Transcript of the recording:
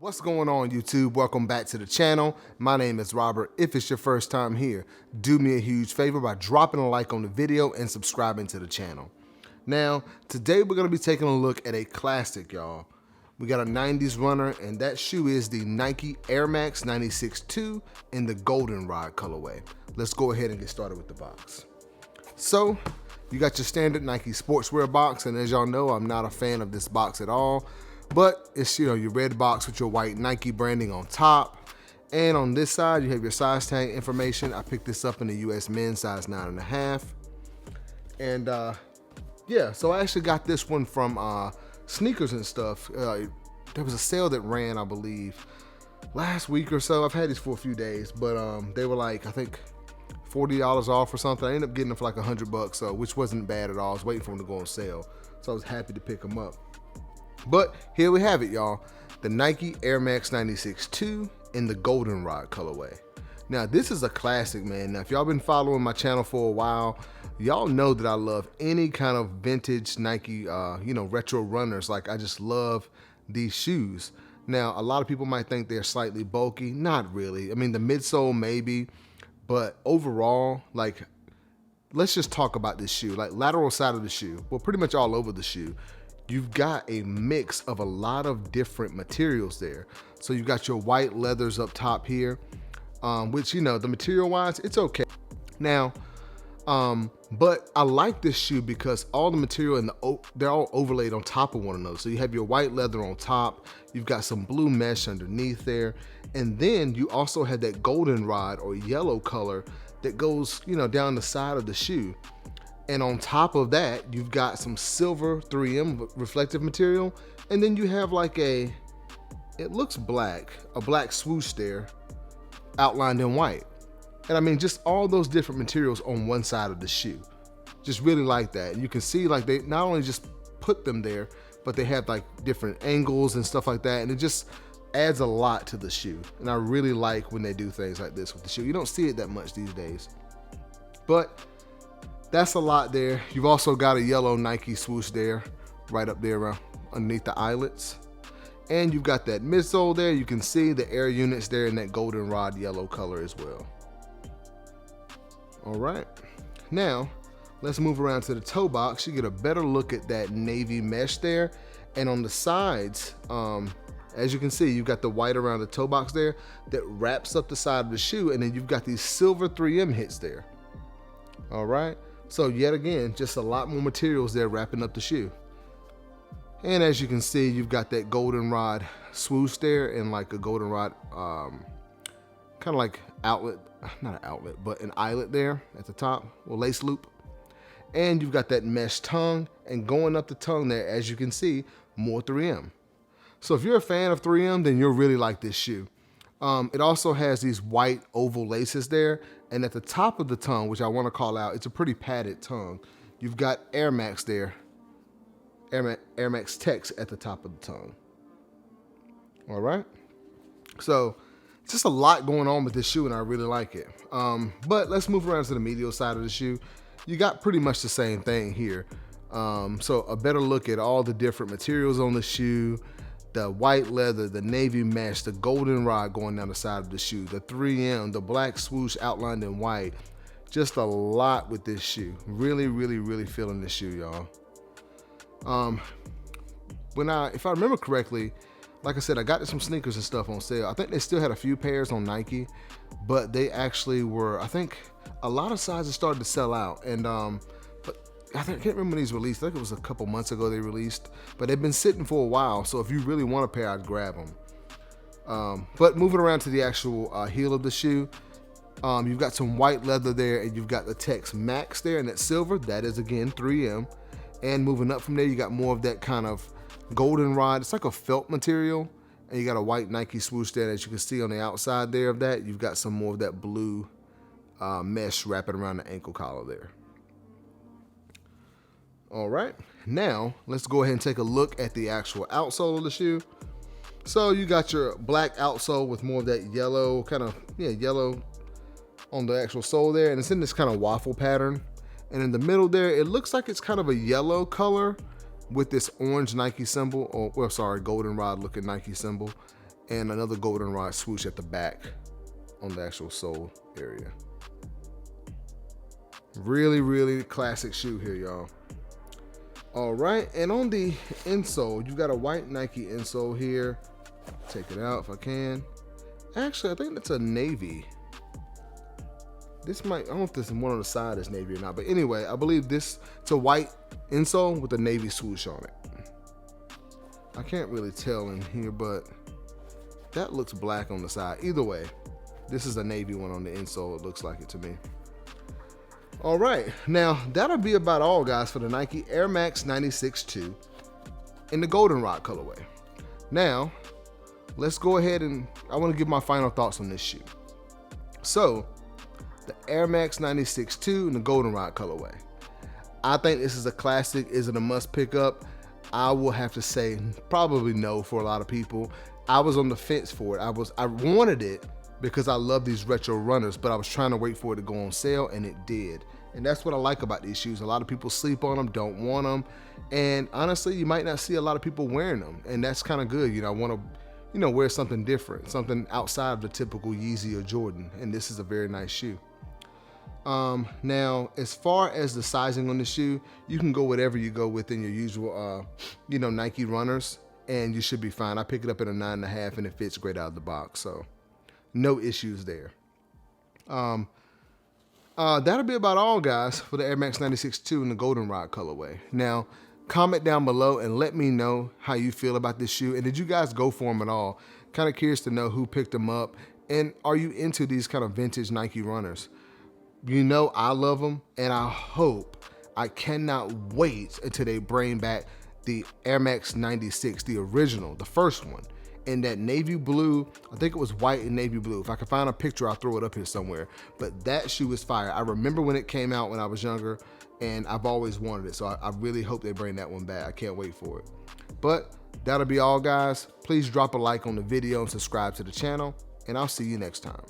What's going on, YouTube? Welcome back to the channel. My name is Robert. If it's your first time here, do me a huge favor by dropping a like on the video and subscribing to the channel. Now, today we're going to be taking a look at a classic, y'all. We got a 90s runner, and that shoe is the Nike Air Max 96-2 in the Goldenrod colorway. Let's go ahead and get started with the box. So, you got your standard Nike sportswear box, and as y'all know, I'm not a fan of this box at all. But it's, your red box with your white Nike branding on top. And on this side, you have your size tag information. I picked this up in the US men's size 9.5. And yeah, so I actually got this one from Sneakers and Stuff. There was a sale that ran, I believe, last week or so. I've had these for a few days, but they were like, I think $40 off or something. I ended up getting them for like $100, so which wasn't bad at all. I was waiting for them to go on sale, so I was happy to pick them up. But here we have it, y'all. The Nike Air Max 96-2 in the Goldenrod colorway. Now, this is a classic, man. Now, if y'all been following my channel for a while, y'all know that I love any kind of vintage Nike, retro runners. Like, I just love these shoes. Now, a lot of people might think they're slightly bulky. Not really. I mean, the midsole maybe, but overall, like, let's just talk about this shoe. Like, lateral side of the shoe, well, pretty much all over the shoe, you've got a mix of a lot of different materials there. So you've got your white leathers up top here, which, the material wise, it's okay. Now, but I like this shoe because all the material and they're all overlaid on top of one another. So you have your white leather on top, you've got some blue mesh underneath there, and then you also have that goldenrod or yellow color that goes, down the side of the shoe. And on top of that, you've got some silver 3M reflective material. And then you have like it looks black, a black swoosh there outlined in white. And I mean, just all those different materials on one side of the shoe. Just really like that. And you can see like they not only just put them there, but they have like different angles and stuff like that. And it just adds a lot to the shoe. And I really like when they do things like this with the shoe. You don't see it that much these days. But that's a lot there. You've also got a yellow Nike swoosh there, right up there underneath the eyelets. And you've got that midsole there. You can see the air units there in that goldenrod yellow color as well. All right, now let's move around to the toe box. You get a better look at that navy mesh there. And on the sides, as you can see, you've got the white around the toe box there that wraps up the side of the shoe. And then you've got these silver 3M hits there. All right. So yet again, just a lot more materials there wrapping up the shoe. And as you can see, you've got that goldenrod swoosh there and like a goldenrod kind of like outlet, not an outlet, but an eyelet there at the top, or lace loop. And you've got that mesh tongue, and going up the tongue there, as you can see, more 3M. So if you're a fan of 3M, then you'll really like this shoe. It also has these white oval laces there, and at the top of the tongue, which I want to call out, it's a pretty padded tongue. You've got Air Max there, Air Max text at the top of the tongue. All right, so just a lot going on with this shoe, and I really like it. But let's move around to the medial side of the shoe. You got pretty much the same thing here. So a better look at all the different materials on the shoe. The white leather, the navy mesh, the goldenrod going down the side of the shoe, the 3M, the black swoosh outlined in white. Just a lot with this shoe. Really, really, really feeling this shoe, y'all. If I remember correctly, like I said, I got this from Sneakers and Stuff on sale. I think they still had a few pairs on Nike, but they actually were, I think a lot of sizes started to sell out. And I can't remember when these released. I think it was a couple months ago they released, but they've been sitting for a while. So if you really want a pair, I'd grab them. But moving around to the actual heel of the shoe, you've got some white leather there, and you've got the text Max there, and that silver, that is again 3M. And moving up from there, you got more of that kind of goldenrod. It's like a felt material, and you got a white Nike swoosh there. As you can see on the outside there of that, you've got some more of that blue mesh wrapping around the ankle collar there. All right, now let's go ahead and take a look at the actual outsole of the shoe. So you got your black outsole with more of that yellow, yellow on the actual sole there, and it's in this kind of waffle pattern. And in the middle there, it looks like it's kind of a yellow color with this orange Nike symbol, goldenrod looking Nike symbol. and another Goldenrod swoosh at the back on the actual sole area. Really, really classic shoe here, y'all. All right, and on the insole, you got a white Nike insole here. Take it out if I can. Actually, I think that's a navy. This might, I don't know if this one on the side is navy or not, but anyway, I believe it's a white insole with a navy swoosh on it. I can't really tell in here, but that looks black on the side. Either way, this is a navy one on the insole. It looks like it to me. All right, now that'll be about all, guys, for the Nike Air Max 96-2 in the Goldenrod colorway. Now, let's go ahead and I want to give my final thoughts on this shoe. So, the Air Max 96-2 in the Goldenrod colorway. I think this is a classic. Is it a must pick up? I will have to say probably no for a lot of people. I was on the fence for it. I wanted it because I love these retro runners, but I was trying to wait for it to go on sale, and it did. And that's what I like about these shoes. A lot of people sleep on them, don't want them, and honestly, you might not see a lot of people wearing them, and that's kind of good. You know, I want to, wear something different, something outside of the typical Yeezy or Jordan, and this is a very nice shoe. Now, as far as the sizing on the shoe, you can go whatever you go within your usual, Nike runners, and you should be fine. I pick it up in a 9.5, and it fits great out of the box, so no issues there. That'll be about all, guys, for the Air Max 96-2 in the Goldenrod colorway. Now, comment down below and let me know how you feel about this shoe, and did you guys go for them at all? Kind of curious to know who picked them up, and are you into these kind of vintage Nike runners? You know I love them, and I cannot wait until they bring back the Air Max 96, the original, the first one, in that navy blue. I think it was white and navy blue. If I can find a picture, I'll throw it up here somewhere. But that shoe is fire. I remember when it came out when I was younger, and I've always wanted it. So I really hope they bring that one back. I can't wait for it. But that'll be all, guys. Please drop a like on the video and subscribe to the channel, and I'll see you next time.